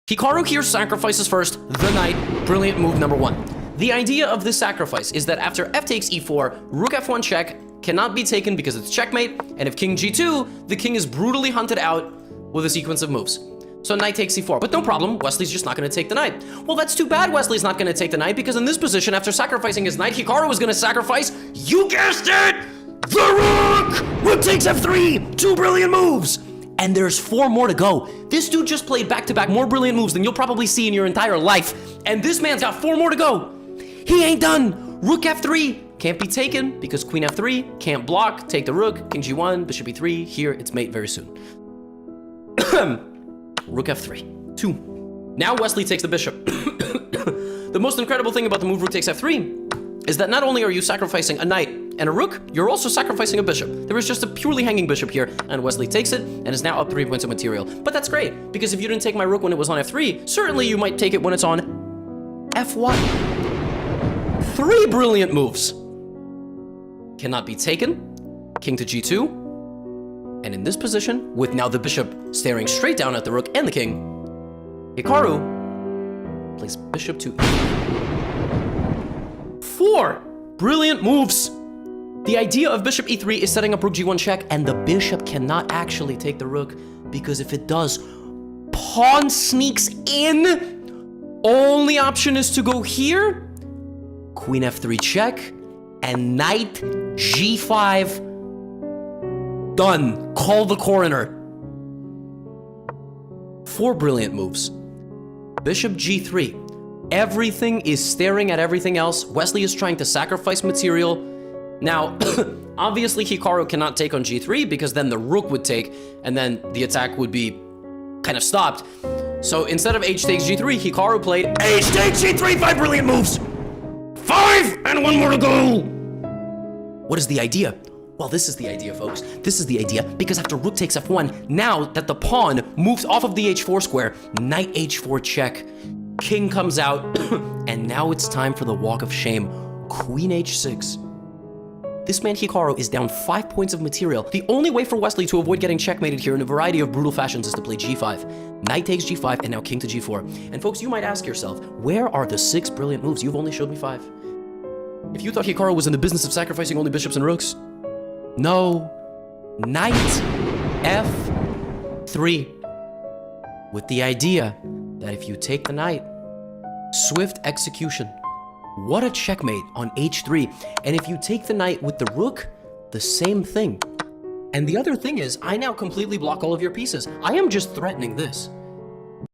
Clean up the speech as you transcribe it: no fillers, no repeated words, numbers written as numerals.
Hikaru here sacrifices first the knight. Brilliant move number 1. The idea of this sacrifice is that after f takes e4, rook f1 check cannot be taken because it's checkmate, and if king g2, the king is brutally hunted out with a sequence of moves. So knight takes c4, but no problem, Wesley's just not going to take the knight. Well, that's too bad Wesley's not going to take the knight, because in this position, after sacrificing his knight, Hikaru is going to sacrifice, you guessed it, the rook! Rook takes f3, 2 brilliant moves! And there's 4 more to go. This dude just played back-to-back more brilliant moves than you'll probably see in your entire life. And this man's got 4 more to go. He ain't done. Rook f3 can't be taken because queen f3 can't block. Take the rook, king g1, bishop e3. Here, it's mate very soon. Rook f3. 2. Now Wesley takes the bishop. The most incredible thing about the move rook takes f3 is that not only are you sacrificing a knight and a rook, you're also sacrificing a bishop. There is just a purely hanging bishop here, and Wesley takes it, and is now up 3 points of material. But that's great, because if you didn't take my rook when it was on f3, certainly you might take it when it's on f1. 3 brilliant moves. Cannot be taken. King to g2. And in this position, with now the bishop staring straight down at the rook and the king, Hikaru plays bishop to e4. 4 brilliant moves. The idea of bishop e3 is setting up rook g1 check, and the bishop cannot actually take the rook, because if it does, pawn sneaks in. Only option is to go here, queen f3 check, and knight g5. Done. Call the coroner. 4 brilliant moves. Bishop g3. Everything is staring at everything else. Wesley is trying to sacrifice material. Now, obviously Hikaru cannot take on g3 because then the rook would take, and then the attack would be kind of stopped. So instead of h takes g3, Hikaru played h takes g3, 5 brilliant moves. 5 and 1 more to go. What is the idea? Well, this is the idea, folks. This is the idea, because after rook takes f1, now that the pawn moves off of the h4 square, knight h4 check, king comes out, and now it's time for the walk of shame. Queen h6. This man Hikaru is down 5 points of material. The only way for Wesley to avoid getting checkmated here in a variety of brutal fashions is to play g5. Knight takes g5, and now king to g4. And folks, you might ask yourself, where are the 6 brilliant moves? You've only showed me 5. If you thought Hikaru was in the business of sacrificing only bishops and rooks, no. Knight f3. With the idea that if you take the knight, swift execution. What a checkmate on h3. And if you take the knight with the rook, the same thing. And the other thing is, I now completely block all of your pieces. I am just threatening this.